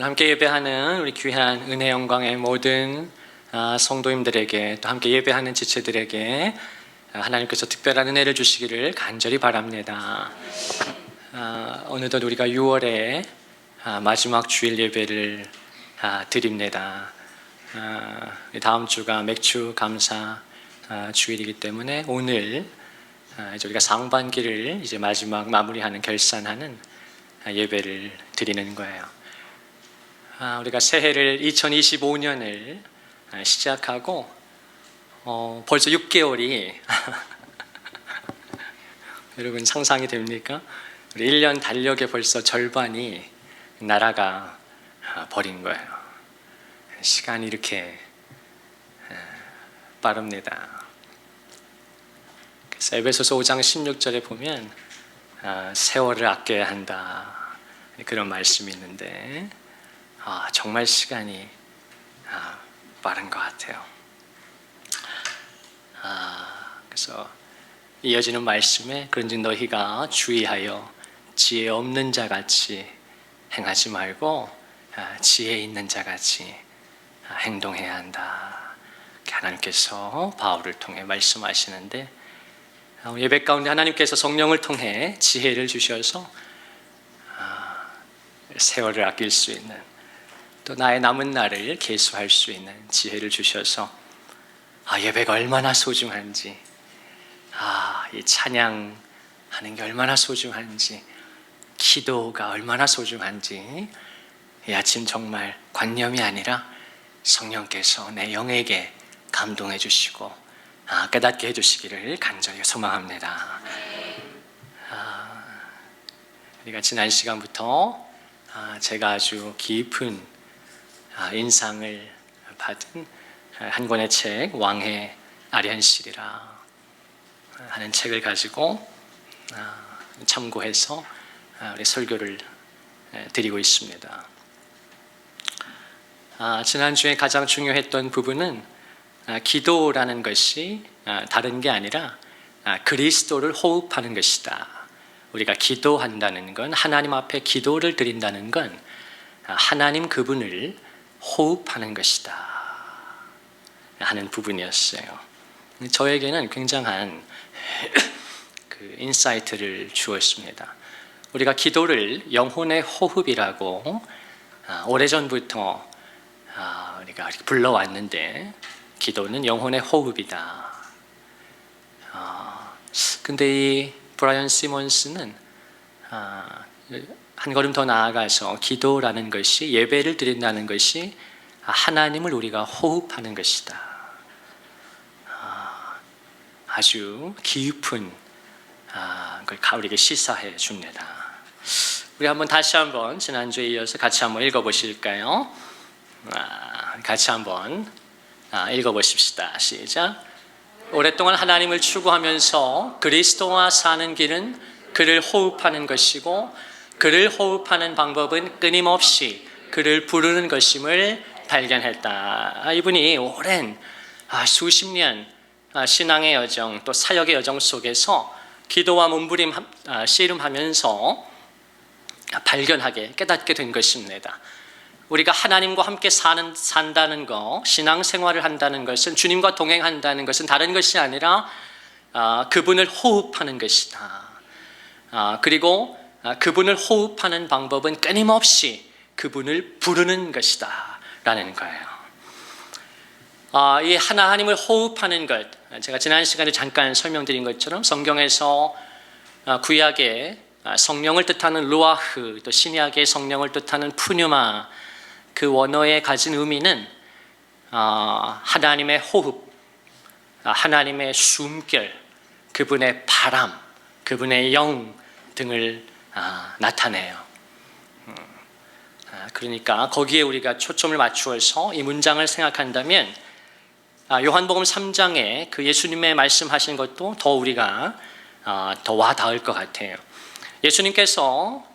오늘 함께 예배하는 우리 귀한 은혜 영광의 모든 성도님들에게, 또 함께 예배하는 지체들에게 하나님께서 특별한 은혜를 주시기를 간절히 바랍니다. 어느덧 우리가 6월에 마지막 주일 예배를 드립니다. 다음 주가 맥주 감사 주일이기 때문에 오늘 이제 우리가 상반기를 이제 마지막 마무리하는, 결산하는 예배를 드리는 거예요. 우리가 새해를 2025년을 시작하고 벌써 6개월이 여러분 상상이 됩니까? 우리 1년 달력의 벌써 절반이 날아가 버린 거예요. 시간이 이렇게 빠릅니다. 그래서 에베소서 5장 16절에 보면 세월을 아껴야 한다, 그런 말씀이 있는데 정말 시간이 빠른 것 같아요. 그래서 이어지는 말씀에 그런즉 너희가 주의하여 지혜 없는 자같이 행하지 말고 지혜 있는 자같이 행동해야 한다. 하나님께서 바울을 통해 말씀하시는데, 예배 가운데 하나님께서 성령을 통해 지혜를 주셔서 세월을 아낄 수 있는, 또 나의 남은 날을 계수할 수 있는 지혜를 주셔서 예배가 얼마나 소중한지, 이 찬양하는 게 얼마나 소중한지, 기도가 얼마나 소중한지 이 아침 정말 관념이 아니라 성령께서 내 영에게 감동해 주시고 깨닫게 해주시기를 간절히 소망합니다. 우리가 지난 시간부터 제가 아주 깊은 인상을 받은 한 권의 책, 왕의 아련실이라 하는 책을 가지고 참고해서 우리 설교를 드리고 있습니다. 지난주에 가장 중요했던 부분은 기도라는 것이 다른 게 아니라 그리스도를 호흡하는 것이다. 우리가 기도한다는 건, 하나님 앞에 기도를 드린다는 건 하나님 그분을 호흡하는 것이다 하는 부분이었어요. 저에게는 굉장한 그 인사이트를 주었습니다. 우리가 기도를 영혼의 호흡이라고 오래전부터 우리가 불러왔는데, 기도는 영혼의 호흡이다. 근데 이 브라이언 시몬스는 한 걸음 더 나아가서 기도라는 것이, 예배를 드린다는 것이 하나님을 우리가 호흡하는 것이다. 아주 깊은 걸 우리에게 시사해 줍니다. 우리 다시 한번 지난주에 이어서 같이 한번 읽어보실까요? 같이 한번 읽어보십시다. 시작. 오랫동안 하나님을 추구하면서 그리스도와 사는 길은 그를 호흡하는 것이고, 그를 호흡하는 방법은 끊임없이 그를 부르는 것임을 발견했다. 이분이 오랜 수십 년 신앙의 여정, 또 사역의 여정 속에서 기도와 몸부림 씨름하면서 발견하게, 깨닫게 된 것입니다. 우리가 하나님과 함께 산다는 것, 신앙생활을 한다는 것은, 주님과 동행한다는 것은 다른 것이 아니라 그분을 호흡하는 것이다. 그리고 그분을 호흡하는 방법은 끊임없이 그분을 부르는 것이다 라는 거예요. 이 하나님을 호흡하는 것, 제가 지난 시간에 잠깐 설명드린 것처럼 성경에서 구약의 성령을 뜻하는 루아흐, 또 신약의 성령을 뜻하는 푸뉴마, 그 원어에 가진 의미는 하나님의 호흡, 하나님의 숨결, 그분의 바람, 그분의 영 등을 나타내요. 그러니까 거기에 우리가 초점을 맞추어서 이 문장을 생각한다면, 요한복음 3장에 그 예수님의 말씀하신 것도 더 우리가 더 와닿을 것 같아요. 예수님께서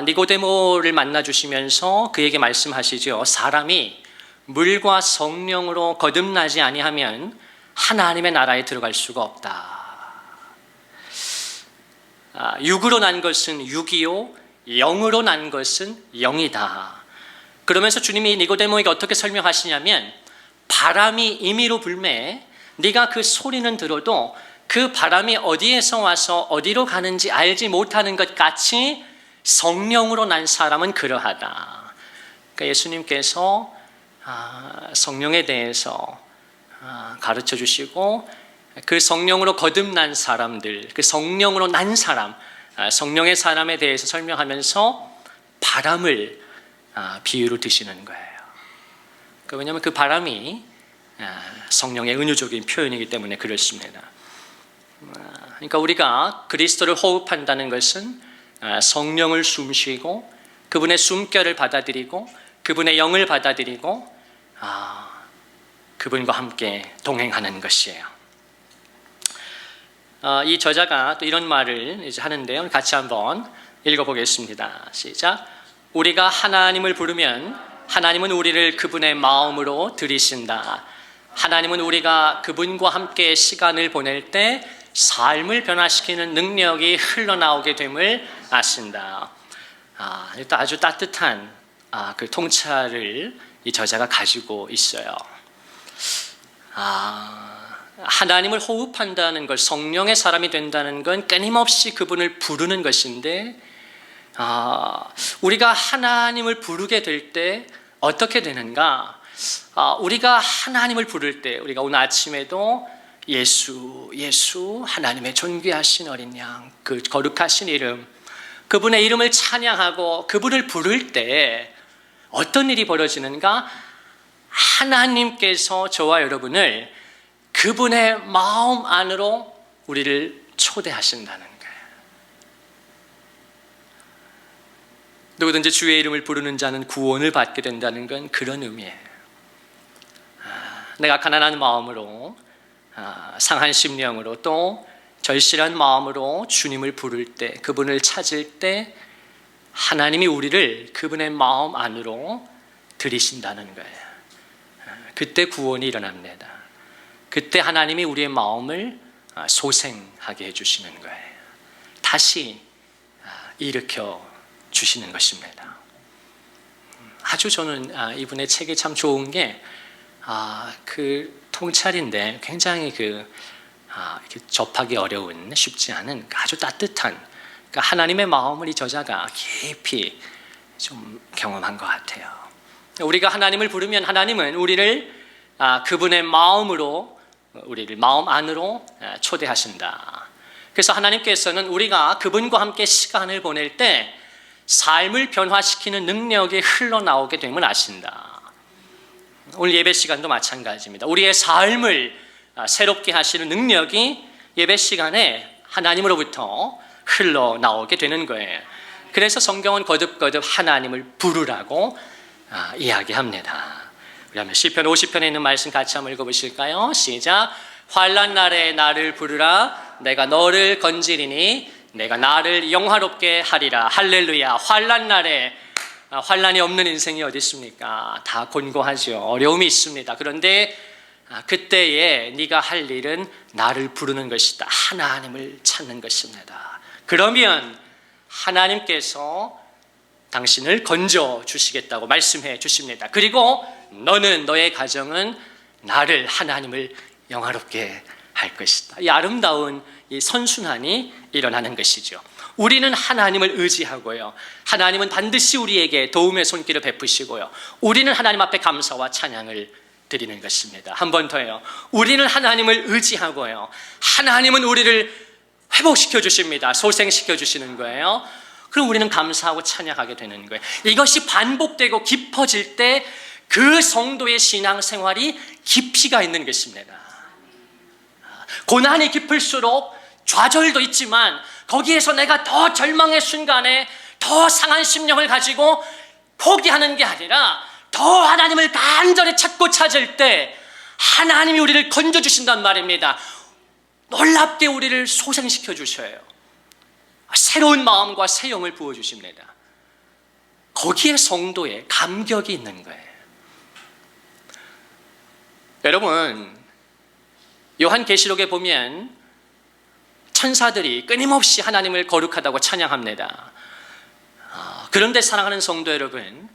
니고데모를 만나 주시면서 그에게 말씀하시죠. 사람이 물과 성령으로 거듭나지 아니하면 하나님의 나라에 들어갈 수가 없다. 육으로 난 것은 육이요, 영으로 난 것은 영이다. 그러면서 주님이 니고데모에게 어떻게 설명하시냐면 바람이 임의로 불매 네가 그 소리는 들어도 그 바람이 어디에서 와서 어디로 가는지 알지 못하는 것 같이 성령으로 난 사람은 그러하다. 그러니까 예수님께서 성령에 대해서 가르쳐 주시고 그 성령으로 거듭난 사람들, 그 성령으로 난 사람, 성령의 사람에 대해서 설명하면서 바람을 비유로 드시는 거예요. 왜냐하면 그 바람이 성령의 은유적인 표현이기 때문에 그렇습니다. 그러니까 우리가 그리스도를 호흡한다는 것은 성령을 숨쉬고 그분의 숨결을 받아들이고 그분의 영을 받아들이고 그분과 함께 동행하는 것이에요. 이 저자가 또 이런 말을 이제 하는데요. 같이 한번 읽어보겠습니다. 시작. 우리가 하나님을 부르면 하나님은 우리를 그분의 마음으로 들이신다. 하나님은 우리가 그분과 함께 시간을 보낼 때 삶을 변화시키는 능력이 흘러나오게 됨을 아신다. 일단 아주 따뜻한 그 통찰을 이 저자가 가지고 있어요. 하나님을 호흡한다는 것, 성령의 사람이 된다는 건 끊임없이 그분을 부르는 것인데 우리가 하나님을 부르게 될 때 어떻게 되는가? 우리가 하나님을 부를 때 우리가 오늘 아침에도 예수, 예수, 하나님의 존귀하신 어린 양, 그 거룩하신 이름, 그분의 이름을 찬양하고 그분을 부를 때 어떤 일이 벌어지는가? 하나님께서 저와 여러분을 그분의 마음 안으로 우리를 초대하신다는 거예요. 누구든지 주의 이름을 부르는 자는 구원을 받게 된다는 건 그런 의미예요. 내가 가난한 마음으로 상한 심령으로 또 절실한 마음으로 주님을 부를 때 그분을 찾을 때 하나님이 우리를 그분의 마음 안으로 들이신다는 거예요. 그때 구원이 일어납니다. 그때 하나님이 우리의 마음을 소생하게 해주시는 거예요. 다시 일으켜 주시는 것입니다. 아주 저는 이분의 책이 참 좋은 게 그 통찰인데 굉장히 이렇게 접하기 어려운 쉽지 않은 아주 따뜻한 그러니까 하나님의 마음을 이 저자가 깊이 좀 경험한 것 같아요. 우리가 하나님을 부르면 하나님은 우리를 그분의 마음으로 우리를 마음 안으로 초대하신다. 그래서 하나님께서는 우리가 그분과 함께 시간을 보낼 때 삶을 변화시키는 능력이 흘러나오게 됨을 아신다. 오늘 예배 시간도 마찬가지입니다. 우리의 삶을 새롭게 하시는 능력이 예배 시간에 하나님으로부터 흘러나오게 되는 거예요. 그래서 성경은 거듭거듭 하나님을 부르라고 이야기합니다. 우리 한번 시편 50편에 있는 말씀 같이 한번 읽어보실까요? 시작. 환난 날에 나를 부르라. 내가 너를 건지리니 내가 나를 영화롭게 하리라. 할렐루야. 환난 날에 환난이 없는 인생이 어디 있습니까? 다 곤고하죠. 어려움이 있습니다. 그런데 그때에 네가 할 일은 나를 부르는 것이다. 하나님을 찾는 것입니다. 그러면 하나님께서 당신을 건져 주시겠다고 말씀해 주십니다. 그리고 너는 너의 가정은 나를 하나님을 영화롭게 할 것이다. 이 아름다운 이 선순환이 일어나는 것이죠. 우리는 하나님을 의지하고요. 하나님은 반드시 우리에게 도움의 손길을 베푸시고요. 우리는 하나님 앞에 감사와 찬양을 드리는 것입니다. 한 번 더요. 우리는 하나님을 의지하고요. 하나님은 우리를 회복시켜 주십니다. 소생시켜 주시는 거예요. 그럼 우리는 감사하고 찬양하게 되는 거예요. 이것이 반복되고 깊어질 때 그 성도의 신앙생활이 깊이가 있는 것입니다. 고난이 깊을수록 좌절도 있지만 거기에서 내가 더 절망의 순간에 더 상한 심령을 가지고 포기하는 게 아니라 더 하나님을 간절히 찾고 찾을 때 하나님이 우리를 건져주신단 말입니다. 놀랍게 우리를 소생시켜 주셔요. 새로운 마음과 새 영을 부어주십니다. 거기에 성도의 감격이 있는 거예요. 여러분, 요한계시록에 보면 천사들이 끊임없이 하나님을 거룩하다고 찬양합니다. 그런데 사랑하는 성도 여러분,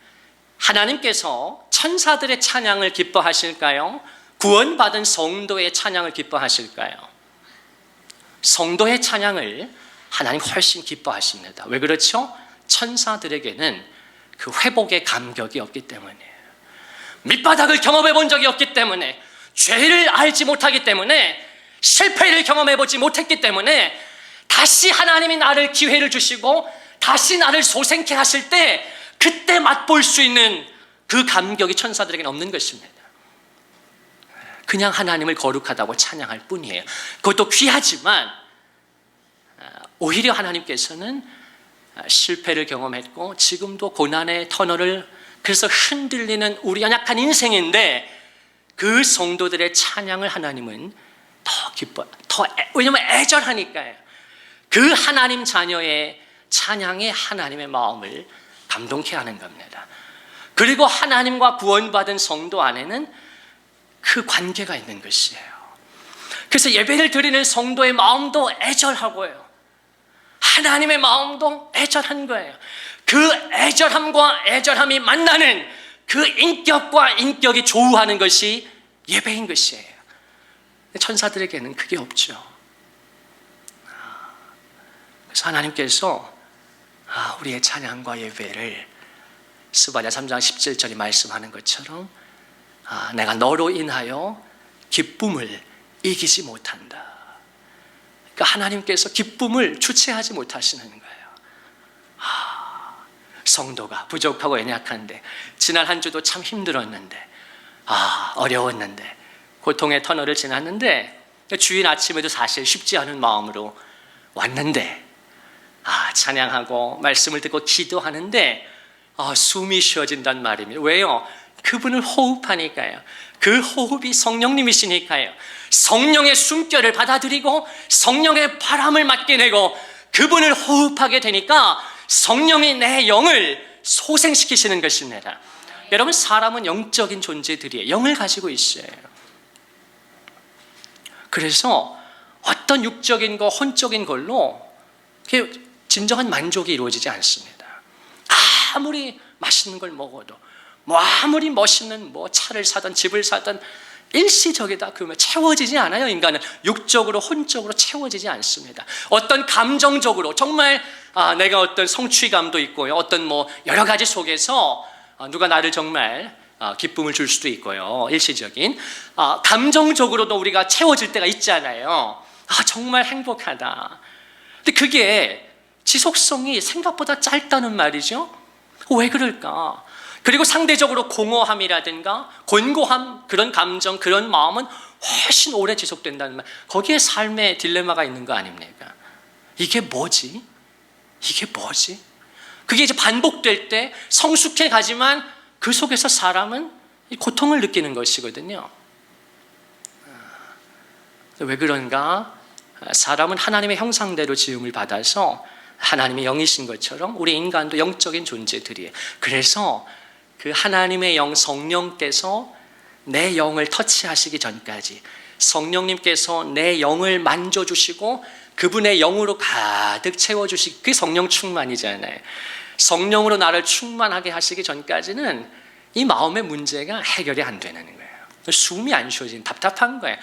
하나님께서 천사들의 찬양을 기뻐하실까요? 구원받은 성도의 찬양을 기뻐하실까요? 성도의 찬양을 하나님 훨씬 기뻐하십니다. 왜 그렇죠? 천사들에게는 그 회복의 감격이 없기 때문이에요. 밑바닥을 경험해 본 적이 없기 때문에, 죄를 알지 못하기 때문에, 실패를 경험해 보지 못했기 때문에, 다시 하나님이 나를 기회를 주시고 다시 나를 소생케 하실 때 그때 맛볼 수 있는 그 감격이 천사들에게는 없는 것입니다. 그냥 하나님을 거룩하다고 찬양할 뿐이에요. 그것도 귀하지만 오히려 하나님께서는 실패를 경험했고 지금도 고난의 터널을 그래서 흔들리는 우리 연약한 인생인데 그 성도들의 찬양을 하나님은 더 기뻐, 왜냐면 애절하니까요. 그 하나님 자녀의 찬양이 하나님의 마음을 감동케 하는 겁니다. 그리고 하나님과 구원받은 성도 안에는 그 관계가 있는 것이에요. 그래서 예배를 드리는 성도의 마음도 애절하고요, 하나님의 마음도 애절한 거예요. 그 애절함과 애절함이 만나는 그 인격과 인격이 조우하는 것이 예배인 것이에요. 천사들에게는 그게 없죠. 그래서 하나님께서 우리의 찬양과 예배를 스바냐 3장 17절이 말씀하는 것처럼 내가 너로 인하여 기쁨을 이기지 못한다. 그러니까 하나님께서 기쁨을 주체하지 못하시는 거예요. 성도가 부족하고 연약한데 지난 한 주도 참 힘들었는데 어려웠는데 고통의 터널을 지났는데 주일 아침에도 사실 쉽지 않은 마음으로 왔는데 찬양하고 말씀을 듣고 기도하는데 숨이 쉬어진단 말입니다. 왜요? 그분을 호흡하니까요. 그 호흡이 성령님이시니까요. 성령의 숨결을 받아들이고 성령의 바람을 맡게 되고 그분을 호흡하게 되니까 성령이 내 영을 소생시키시는 것입니다. 여러분, 사람은 영적인 존재들이에요. 영을 가지고 있어요. 그래서 어떤 육적인 거, 혼적인 걸로 진정한 만족이 이루어지지 않습니다. 아무리 맛있는 걸 먹어도, 아무리 멋있는 차를 사든 집을 사든 일시적이다 그러면 채워지지 않아요. 인간은 육적으로, 혼적으로 채워지지 않습니다. 어떤 감정적으로 정말 내가 어떤 성취감도 있고요, 어떤 여러 가지 속에서 누가 나를 정말 기쁨을 줄 수도 있고요, 일시적인 감정적으로도 우리가 채워질 때가 있잖아요. 정말 행복하다. 근데 그게 지속성이 생각보다 짧다는 말이죠. 왜 그럴까? 그리고 상대적으로 공허함이라든가 곤고함, 그런 감정, 그런 마음은 훨씬 오래 지속된다는 말. 거기에 삶의 딜레마가 있는 거 아닙니까? 이게 뭐지? 이게 뭐지? 그게 이제 반복될 때 성숙해 가지만 그 속에서 사람은 고통을 느끼는 것이거든요. 왜 그런가? 사람은 하나님의 형상대로 지음을 받아서 하나님의 영이신 것처럼 우리 인간도 영적인 존재들이에요. 그래서 그 하나님의 영 성령께서 내 영을 터치하시기 전까지, 성령님께서 내 영을 만져주시고 그분의 영으로 가득 채워주시기, 그게 성령 충만이잖아요. 성령으로 나를 충만하게 하시기 전까지는 이 마음의 문제가 해결이 안 되는 거예요. 숨이 안 쉬어지는, 답답한 거예요.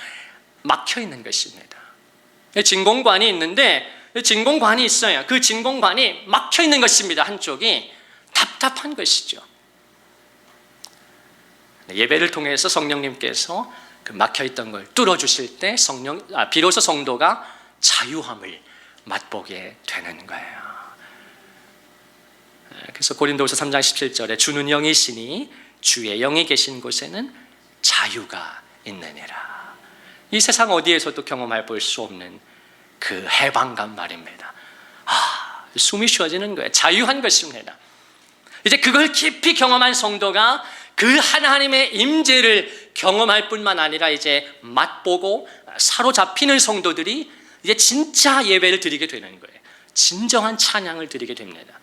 막혀 있는 것입니다. 진공관이 있는데 진공관이 있어요. 그 진공관이 막혀 있는 것입니다. 한쪽이 답답한 것이죠. 예배를 통해서 성령님께서 그 막혀있던 걸 뚫어주실 때 비로소 성도가 자유함을 맛보게 되는 거예요. 그래서 고린도후서 3장 17절에 주는 영이시니 주의 영이 계신 곳에는 자유가 있느니라. 이 세상 어디에서도 경험해 볼 수 없는 그 해방감 말입니다. 숨이 쉬어지는 거예요. 자유한 것입니다. 이제 그걸 깊이 경험한 성도가 그 하나님의 임재를 경험할 뿐만 아니라 이제 맛보고 사로잡히는 성도들이 이제 진짜 예배를 드리게 되는 거예요. 진정한 찬양을 드리게 됩니다.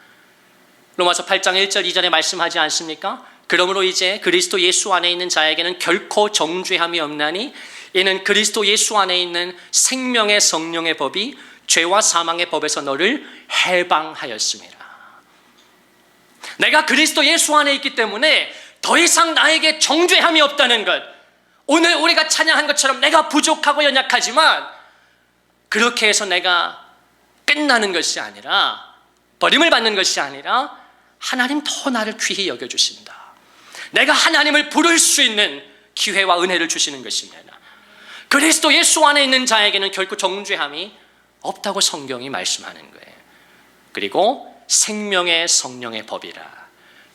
로마서 8장 1절 2절에 말씀하지 않습니까? 그러므로 이제 그리스도 예수 안에 있는 자에게는 결코 정죄함이 없나니 이는 그리스도 예수 안에 있는 생명의 성령의 법이 죄와 사망의 법에서 너를 해방하였습니다. 내가 그리스도 예수 안에 있기 때문에 더 이상 나에게 정죄함이 없다는 것. 오늘 우리가 찬양한 것처럼 내가 부족하고 연약하지만 그렇게 해서 내가 끝나는 것이 아니라, 버림을 받는 것이 아니라 하나님 더 나를 귀히 여겨주신다. 내가 하나님을 부를 수 있는 기회와 은혜를 주시는 것입니다. 그리스도 예수 안에 있는 자에게는 결코 정죄함이 없다고 성경이 말씀하는 거예요. 그리고 생명의 성령의 법이라.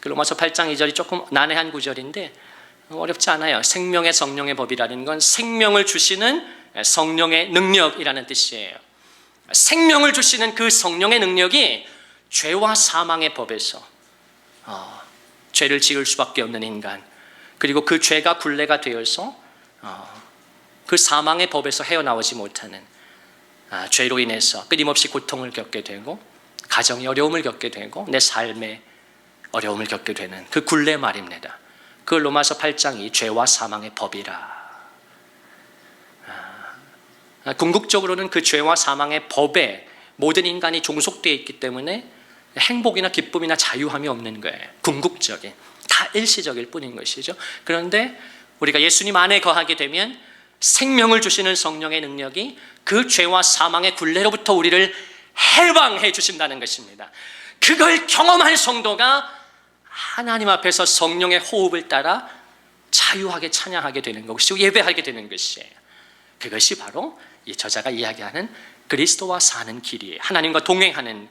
로마서 8장 2절이 조금 난해한 구절인데 어렵지 않아요. 생명의 성령의 법이라는 건 생명을 주시는 성령의 능력이라는 뜻이에요. 생명을 주시는 그 성령의 능력이 죄와 사망의 법에서 죄를 지을 수밖에 없는 인간, 그리고 그 죄가 굴레가 되어서 그 사망의 법에서 헤어나오지 못하는, 죄로 인해서 끊임없이 고통을 겪게 되고 가정의 어려움을 겪게 되고 내 삶에 어려움을 겪게 되는 그 굴레 말입니다. 그 로마서 8장이 죄와 사망의 법이라. 궁극적으로는 그 죄와 사망의 법에 모든 인간이 종속되어 있기 때문에 행복이나 기쁨이나 자유함이 없는 거예요. 궁극적인, 다 일시적일 뿐인 것이죠. 그런데 우리가 예수님 안에 거하게 되면 생명을 주시는 성령의 능력이 그 죄와 사망의 굴레로부터 우리를 해방해 주신다는 것입니다. 그걸 경험한 성도가 하나님 앞에서 성령의 호흡을 따라 자유하게 찬양하게 되는 것이고 예배하게 되는 것이에요. 그것이 바로 이 저자가 이야기하는 그리스도와 사는 길이에요. 하나님과 동행하는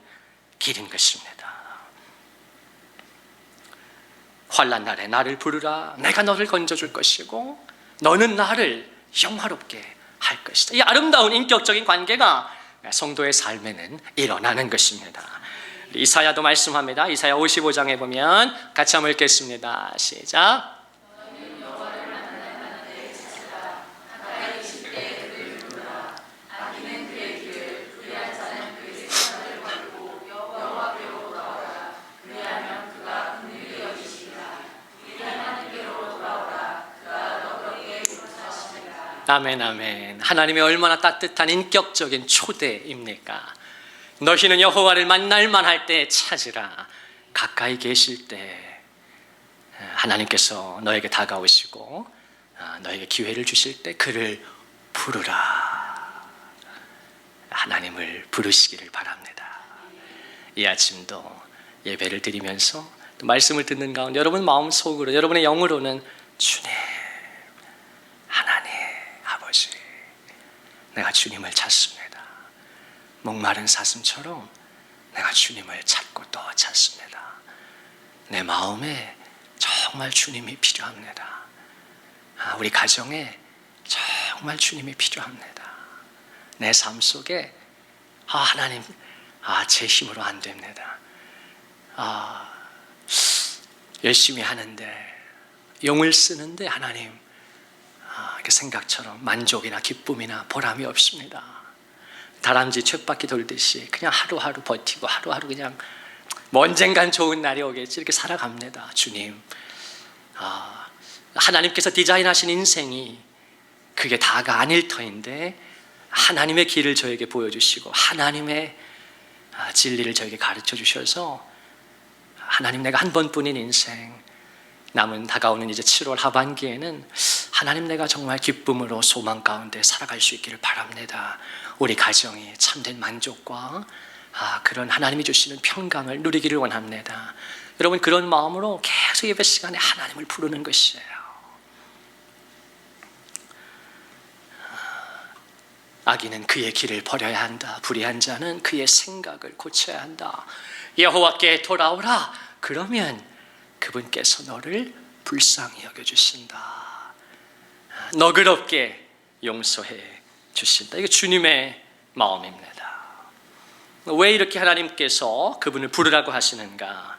길인 것입니다. 환난 날에 나를 부르라. 내가 너를 건져줄 것이고 너는 나를 영화롭게 할 것이다. 이 아름다운 인격적인 관계가 성도의 삶에는 일어나는 것입니다. 이사야도 말씀합니다. 이사야 55장에 보면 같이 한번 읽겠습니다. 시작. 아멘, 아멘. 하나님의 얼마나 따뜻한 인격적인 초대입니까? 너희는 여호와를 만날 만할 때 찾으라. 가까이 계실 때 하나님께서 너에게 다가오시고 너에게 기회를 주실 때 그를 부르라. 하나님을 부르시기를 바랍니다. 이 아침도 예배를 드리면서 또 말씀을 듣는 가운데 여러분 마음속으로, 여러분의 영으로는 주님, 하나님, 아버지, 내가 주님을 찾습니다. 목마른 사슴처럼 내가 주님을 찾고 또 찾습니다. 내 마음에 정말 주님이 필요합니다. 우리 가정에 정말 주님이 필요합니다. 내 삶 속에 하나님, 제 힘으로 안 됩니다. 열심히 하는데, 용을 쓰는데 하나님, 그 생각처럼 만족이나 기쁨이나 보람이 없습니다. 다람쥐 쳇바퀴 돌듯이 그냥 하루하루 버티고 하루하루 그냥 뭐 언젠간 좋은 날이 오겠지 이렇게 살아갑니다. 주님, 하나님께서 디자인하신 인생이 그게 다가 아닐 터인데 하나님의 길을 저에게 보여주시고 하나님의 진리를 저에게 가르쳐 주셔서 하나님, 내가 한 번뿐인 인생, 남은 다가오는 이제 7월 하반기에는 하나님, 내가 정말 기쁨으로 소망 가운데 살아갈 수 있기를 바랍니다. 우리 가정이 참된 만족과 그런 하나님이 주시는 평강을 누리기를 원합니다. 여러분, 그런 마음으로 계속 예배 시간에 하나님을 부르는 것이에요. 악인은 그의 길을 버려야 한다. 불의한 자는 그의 생각을 고쳐야 한다. 여호와께 돌아오라. 그러면 그분께서 너를 불쌍히 여겨주신다. 너그럽게 용서해 주신다. 이게 주님의 마음입니다. 왜 이렇게 하나님께서 그분을 부르라고 하시는가?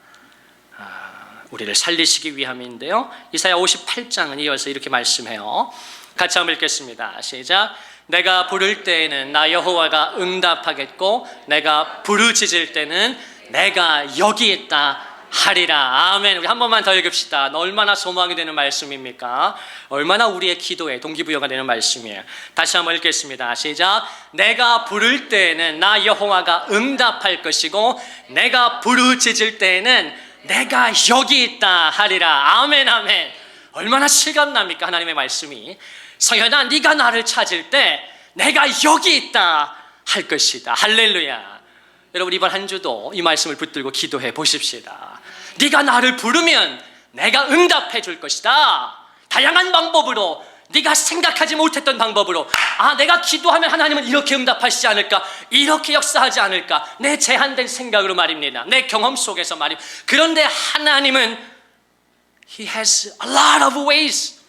우리를 살리시기 위함인데요. 이사야 58장은 이어서 이렇게 말씀해요. 같이 한번 읽겠습니다. 시작. 내가 부를 때에는 나 여호와가 응답하겠고 내가 부르짖을 때는 내가 여기 있다 하리라. 아멘. 우리 한 번만 더 읽읍시다. 얼마나 소망이 되는 말씀입니까? 얼마나 우리의 기도에 동기부여가 되는 말씀이에요. 다시 한번 읽겠습니다. 시작. 내가 부를 때에는 나 여호와가 응답할 것이고 내가 부르짖을 때에는 내가 여기 있다 하리라. 아멘 아멘. 얼마나 실감납니까? 하나님의 말씀이. 성현아, 네가 나를 찾을 때 내가 여기 있다 할 것이다. 할렐루야. 여러분, 이번 한 주도 이 말씀을 붙들고 기도해 보십시다. 네가 나를 부르면 내가 응답해 줄 것이다. 다양한 방법으로, 네가 생각하지 못했던 방법으로, 내가 기도하면 하나님은 이렇게 응답하시지 않을까, 이렇게 역사하지 않을까, 내 제한된 생각으로 말입니다. 내 경험 속에서 말입니다. 그런데 하나님은 He has a lot of ways.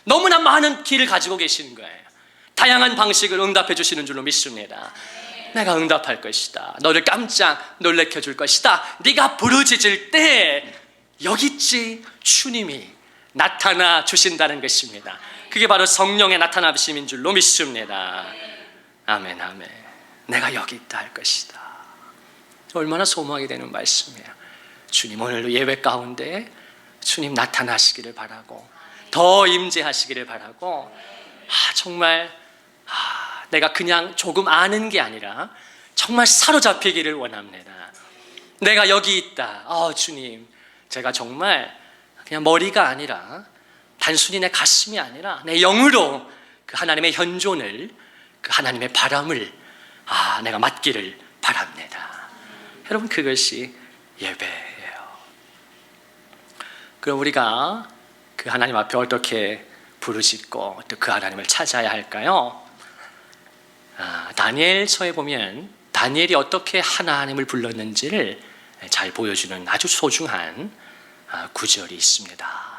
너무나 많은 길을 가지고 계시는 거예요. 다양한 방식으로 응답해 주시는 줄로 믿습니다. 내가 응답할 것이다. 너를 깜짝 놀래켜 줄 것이다. 네가 부르짖을 때 여기 있지 주님이 나타나 주신다는 것입니다. 그게 바로 성령의 나타나심인 줄로 믿습니다. 아멘 아멘. 내가 여기 있다 할 것이다. 얼마나 소망이 되는 말씀이에요. 주님, 오늘도 예배 가운데 주님 나타나시기를 바라고, 더 임재하시기를 바라고, 정말 내가 그냥 조금 아는 게 아니라 정말 사로잡히기를 원합니다. 내가 여기 있다. 주님, 제가 정말 그냥 머리가 아니라, 단순히 내 가슴이 아니라 내 영으로 그 하나님의 현존을, 그 하나님의 바람을 내가 맡기를 바랍니다. 여러분, 그것이 예배예요. 그럼 우리가 그 하나님 앞에 어떻게 부르짖고 또 그 하나님을 찾아야 할까요? 다니엘서에 보면 다니엘이 어떻게 하나님을 불렀는지를 잘 보여주는 아주 소중한 구절이 있습니다.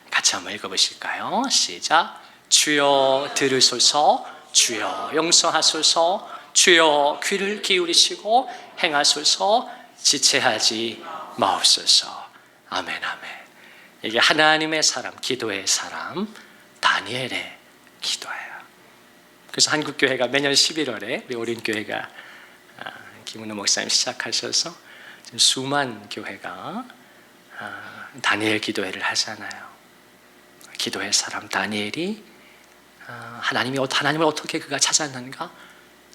같이 한번 읽어보실까요? 시작. 주여 들으소서, 주여 용서하소서, 주여 귀를 기울이시고 행하소서, 지체하지 마옵소서. 아멘 아멘. 이게 하나님의 사람, 기도의 사람 다니엘의 기도예요. 그래서 한국교회가 매년 11월에 우리 오륜교회가 김은호 목사님 시작하셔서 수만 교회가 다니엘 기도회를 하잖아요. 기도의 사람 다니엘이 하나님을 어떻게 그가 찾았는가?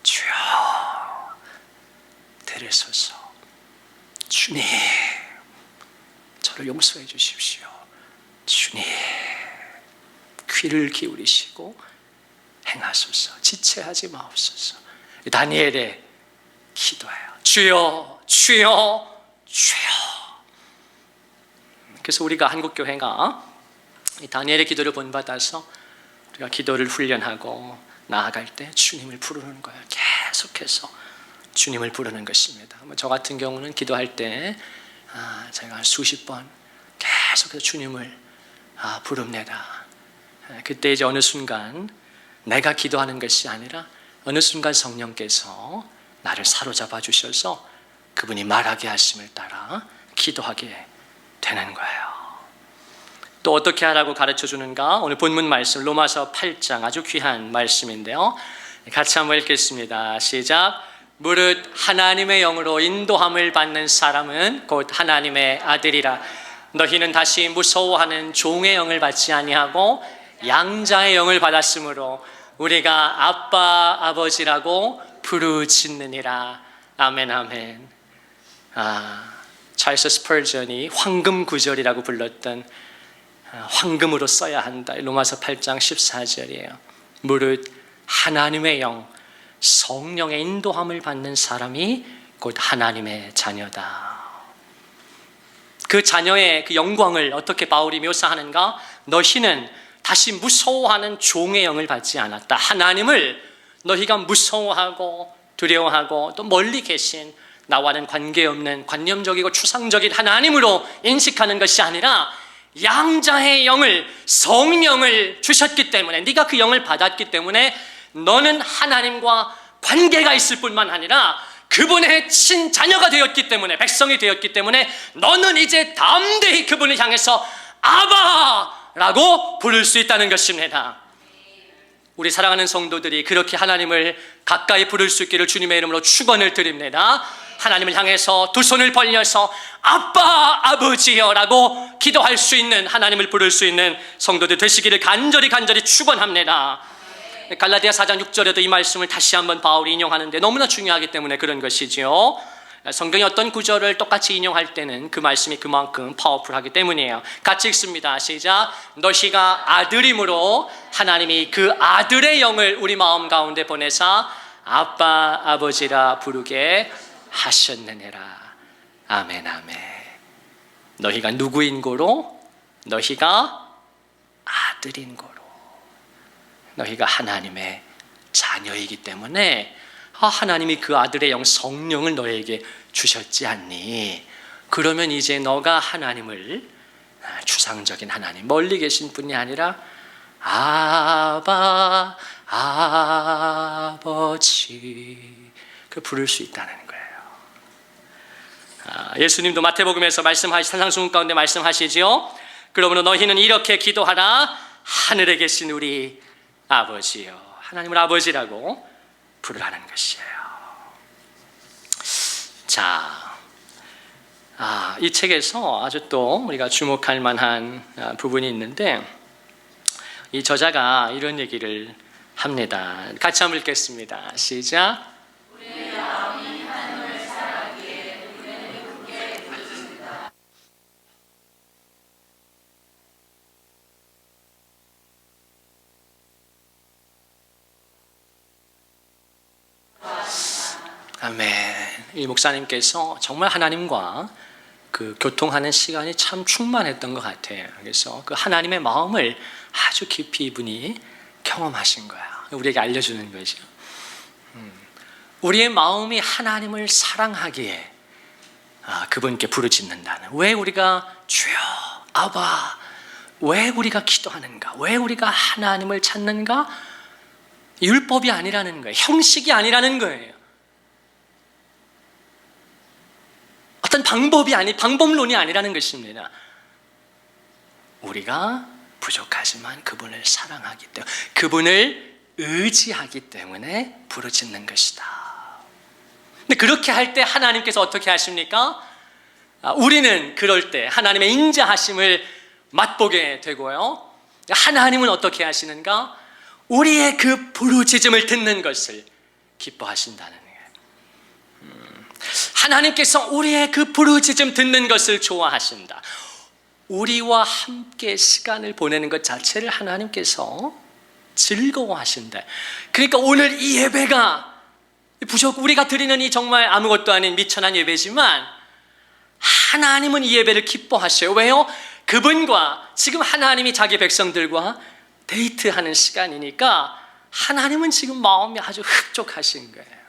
주여 들으소서, 주님 저를 용서해 주십시오, 주님 귀를 기울이시고 행하소서, 지체하지 마옵소서. 다니엘의 기도예요. 주여 주여 주여. 그래서 우리가 한국교회가 이 다니엘의 기도를 본받아서 우리가 기도를 훈련하고 나아갈 때 주님을 부르는 거예요. 계속해서 주님을 부르는 것입니다. 저 같은 경우는 기도할 때 제가 수십 번 계속해서 주님을 부릅니다. 그때 이제 어느 순간 내가 기도하는 것이 아니라 어느 순간 성령께서 나를 사로잡아 주셔서 그분이 말하게 하심을 따라 기도하게 되는 거예요. 또 어떻게 하라고 가르쳐 주는가? 오늘 본문 말씀 로마서 8장 아주 귀한 말씀인데요. 같이 한번 읽겠습니다. 시작. 무릇 하나님의 영으로 인도함을 받는 사람은 곧 하나님의 아들이라. 너희는 다시 무서워하는 종의 영을 받지 아니하고 양자의 영을 받았으므로 우리가 아빠 아버지라고 부르짖느니라. 아멘 아멘. 찰스 스펄전이 황금 구절이라고 불렀던 황금으로 써야 한다. 로마서 8장 14절이에요. 무릇 하나님의 영, 성령의 인도함을 받는 사람이 곧 하나님의 자녀다. 그 자녀의 그 영광을 어떻게 바울이 묘사하는가? 너희는 다시 무서워하는 종의 영을 받지 않았다. 하나님을 너희가 무서워하고 두려워하고 또 멀리 계신 나와는 관계없는 관념적이고 추상적인 하나님으로 인식하는 것이 아니라 양자의 영을, 성령을 주셨기 때문에, 네가 그 영을 받았기 때문에 너는 하나님과 관계가 있을 뿐만 아니라 그분의 친자녀가 되었기 때문에, 백성이 되었기 때문에 너는 이제 담대히 그분을 향해서 아바라고 부를 수 있다는 것입니다. 우리 사랑하는 성도들이 그렇게 하나님을 가까이 부를 수 있기를 주님의 이름으로 축원을 드립니다. 하나님을 향해서 두 손을 벌려서 아빠 아버지여 라고 기도할 수 있는, 하나님을 부를 수 있는 성도들 되시기를 간절히 축원합니다. 갈라디아 4장 6절에도 이 말씀을 다시 한번 바울이 인용하는데 너무나 중요하기 때문에 그런 것이지요. 성경의 어떤 구절을 똑같이 인용할 때는 그 말씀이 그만큼 파워풀하기 때문이에요. 같이 읽습니다. 시작. 너희가 아들이므로 하나님이 그 아들의 영을 우리 마음 가운데 보내사 아빠 아버지라 부르게 하셨느니라. 아멘 아멘. 너희가 누구인 고로? 너희가 아들인 고로. 너희가 하나님의 자녀이기 때문에 하나님이 그 아들의 영 성령을 너에게 주셨지 않니? 그러면 이제 너가 하나님을 추상적인 하나님, 멀리 계신 분이 아니라 아바 아버지 그 부를 수 있다는 거예요. 예수님도 마태복음에서 산상수훈 가운데 말씀하시지요. 그러므로 너희는 이렇게 기도하라. 하늘에 계신 우리 아버지요. 하나님을 아버지라고 부르라는 것이에요. 자, 이 책에서 아주 또 우리가 주목할 만한 부분이 있는데 이 저자가 이런 얘기를 합니다. 같이 한번 읽겠습니다. 시작. 우리의 마음이 하나님을 사랑하기에 우리는 굳게 부르짖는다. 아멘. 이 목사님께서 정말 하나님과 그 교통하는 시간이 참 충만했던 것 같아요. 그래서 그 하나님의 마음을 아주 깊이 이분이 경험하신 거야. 우리에게 알려주는 거죠. 우리의 마음이 하나님을 사랑하기에 그분께 부르짖는다는. 왜 우리가 주여 아바, 왜 우리가 기도하는가, 왜 우리가 하나님을 찾는가? 율법이 아니라는 거예요. 형식이 아니라는 거예요. 어떤 방법론이 아니라는 것입니다. 우리가 부족하지만 그분을 사랑하기 때문에, 그분을 의지하기 때문에 부르짖는 것이다. 근데 그렇게 할 때 하나님께서 어떻게 하십니까? 우리는 그럴 때 하나님의 인자하심을 맛보게 되고요. 하나님은 어떻게 하시는가? 우리의 그 부르짖음을 듣는 것을 기뻐하신다는 거예요. 하나님께서 우리의 그 부르짖음 듣는 것을 좋아하신다. 우리와 함께 시간을 보내는 것 자체를 하나님께서 즐거워하신다. 그러니까 오늘 이 예배가 우리가 드리는 이 정말 아무것도 아닌 미천한 예배지만 하나님은 이 예배를 기뻐하셔요. 왜요? 그분과 지금 하나님이 자기 백성들과 데이트하는 시간이니까 하나님은 지금 마음이 아주 흡족하신 거예요.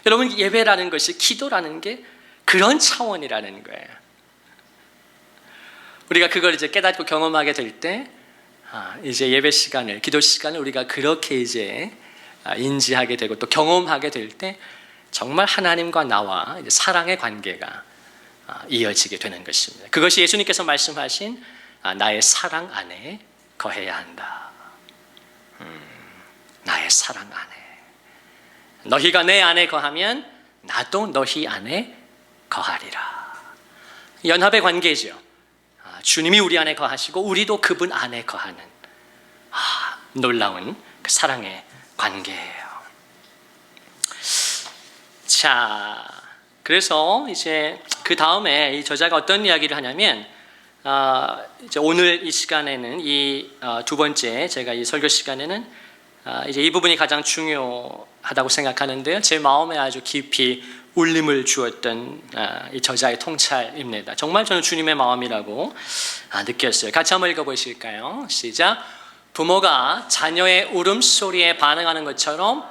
여러분, 예배라는 것이, 기도라는 게 그런 차원이라는 거예요. 우리가 그걸 이제 깨닫고 경험하게 될 때 이제 예배 시간을, 기도 시간을 우리가 그렇게 이제 인지하게 되고 또 경험하게 될 때 정말 하나님과 나와 이제 사랑의 관계가 이어지게 되는 것입니다. 그것이 예수님께서 말씀하신 나의 사랑 안에 거해야 한다. 나의 사랑 안에. 너희가 내 안에 거하면 나도 너희 안에 거하리라. 연합의 관계죠. 주님이 우리 안에 거하시고 우리도 그분 안에 거하는 놀라운 그 사랑의 관계예요. 자, 그래서 이제 그 다음에 이 저자가 어떤 이야기를 하냐면 이제 오늘 이 시간에는 이 두 번째 제가 이 설교 시간에는 이제 이 부분이 가장 중요하다고 생각하는데요. 제 마음에 아주 깊이 울림을 주었던 이 저자의 통찰입니다. 정말 저는 주님의 마음이라고 느꼈어요. 같이 한번 읽어보실까요? 시작. 부모가 자녀의 울음소리에 반응하는 것처럼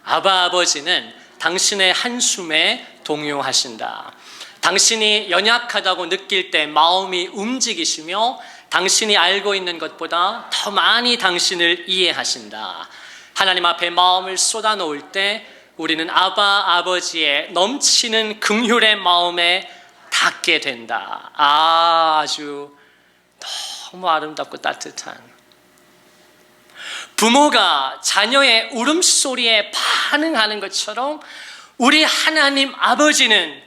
아바 아버지는 당신의 한숨에 동요하신다. 당신이 연약하다고 느낄 때 마음이 움직이시며 당신이 알고 있는 것보다 더 많이 당신을 이해하신다. 하나님 앞에 마음을 쏟아놓을 때 우리는 아바 아버지의 넘치는 긍휼의 마음에 닿게 된다. 아주 너무 아름답고 따뜻한. 부모가 자녀의 울음소리에 반응하는 것처럼 우리 하나님 아버지는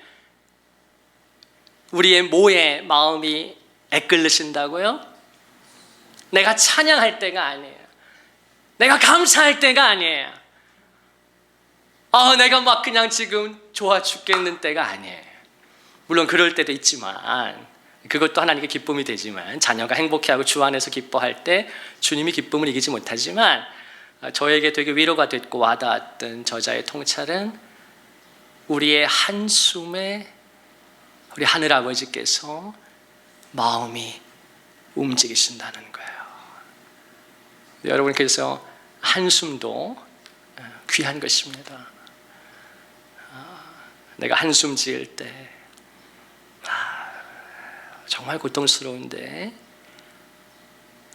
우리의 모의 마음이 애끓으신다고요? 내가 찬양할 때가 아니에요. 내가 감사할 때가 아니에요. 내가 막 그냥 지금 좋아 죽겠는 때가 아니에요. 물론 그럴 때도 있지만 그것도 하나님께 기쁨이 되지만 자녀가 행복해하고 주 안에서 기뻐할 때 주님이 기쁨을 이기지 못하지만 저에게 되게 위로가 됐고 와닿았던 저자의 통찰은 우리의 한숨에 우리 하늘아버지께서 마음이 움직이신다는 거예요. 여러분께서 한숨도 귀한 것입니다. 내가 한숨 지을 때 정말 고통스러운데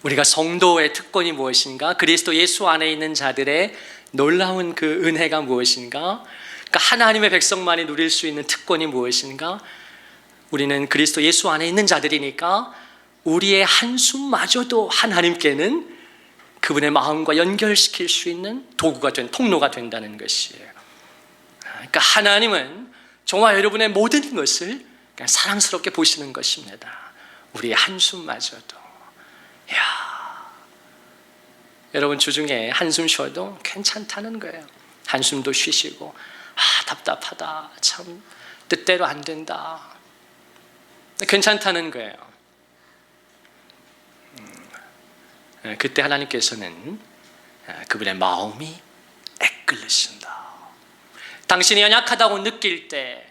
우리가 성도의 특권이 무엇인가? 그리스도 예수 안에 있는 자들의 놀라운 그 은혜가 무엇인가? 그러니까 하나님의 백성만이 누릴 수 있는 특권이 무엇인가? 우리는 그리스도 예수 안에 있는 자들이니까 우리의 한숨마저도 하나님께는 그분의 마음과 연결시킬 수 있는 도구가 통로가 된다는 것이에요. 그러니까 하나님은 저와 여러분의 모든 것을 그냥 사랑스럽게 보시는 것입니다. 우리의 한숨마저도. 여러분 주중에 한숨 쉬어도 괜찮다는 거예요. 한숨도 쉬시고 답답하다, 참 뜻대로 안 된다, 괜찮다는 거예요. 그때 하나님께서는 그분의 마음이 애끓으신다. 당신이 연약하다고 느낄 때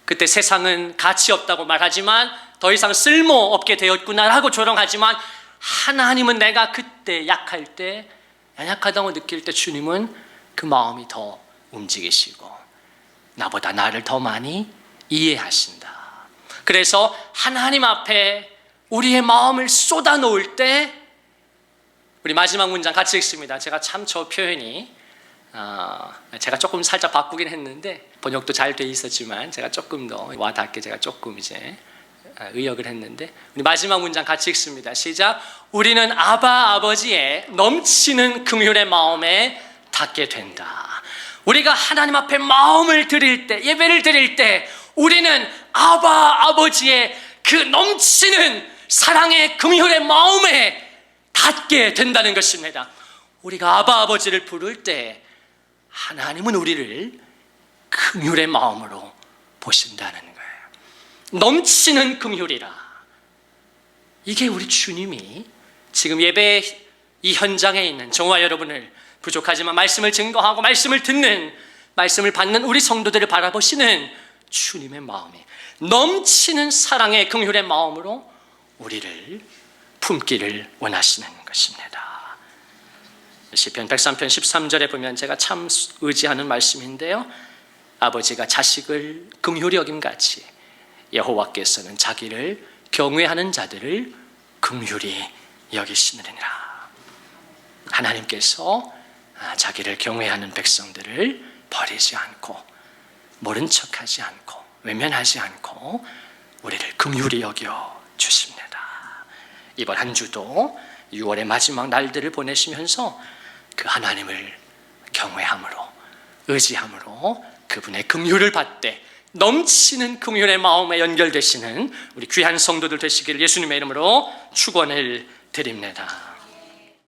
그때 세상은 가치 없다고 말하지만 더 이상 쓸모없게 되었구나 하고 조롱하지만 하나님은 내가 그때 약할 때 연약하다고 느낄 때 주님은 그 마음이 더 움직이시고 나보다 나를 더 많이 이해하신다. 그래서 하나님 앞에 우리의 마음을 쏟아 놓을 때 우리 마지막 문장 같이 읽습니다. 제가 참 저 표현이 제가 조금 살짝 바꾸긴 했는데 번역도 잘 돼 있었지만 제가 조금 더 와닿게 제가 조금 이제 의역을 했는데 우리 마지막 문장 같이 읽습니다. 시작. 우리는 아버지의 넘치는 긍휼의 마음에 닿게 된다. 우리가 하나님 앞에 마음을 드릴 때, 예배를 드릴 때 우리는 아버지의 그 넘치는 사랑의 긍휼의 마음에 닿게 된다는 것입니다. 우리가 아버지를 부를 때 하나님은 우리를 긍휼의 마음으로 보신다는 거예요. 넘치는 긍휼이라. 이게 우리 주님이 지금 예배 이 현장에 있는 저와 여러분을 부족하지만 말씀을 증거하고 말씀을 듣는, 말씀을 받는 우리 성도들을 바라보시는 주님의 마음이 넘치는 사랑의 긍휼의 마음으로 우리를 품기를 원하시는 것입니다. 시편 103편 13절에 보면 제가 참 의지하는 말씀인데요, 아버지가 자식을 긍휼히 여김같이 여호와께서는 자기를 경외하는 자들을 긍휼히 여기시느니라. 하나님께서 자기를 경외하는 백성들을 버리지 않고 모른 척하지 않고 외면하지 않고 우리를 긍휼히 여겨 주십니다. 이번 한 주도 6월의 마지막 날들을 보내시면서 그 하나님을 경외함으로 의지함으로 그분의 긍휼을 받되 넘치는 긍휼의 마음에 연결되시는 우리 귀한 성도들 되시기를 예수님의 이름으로 축원을 드립니다.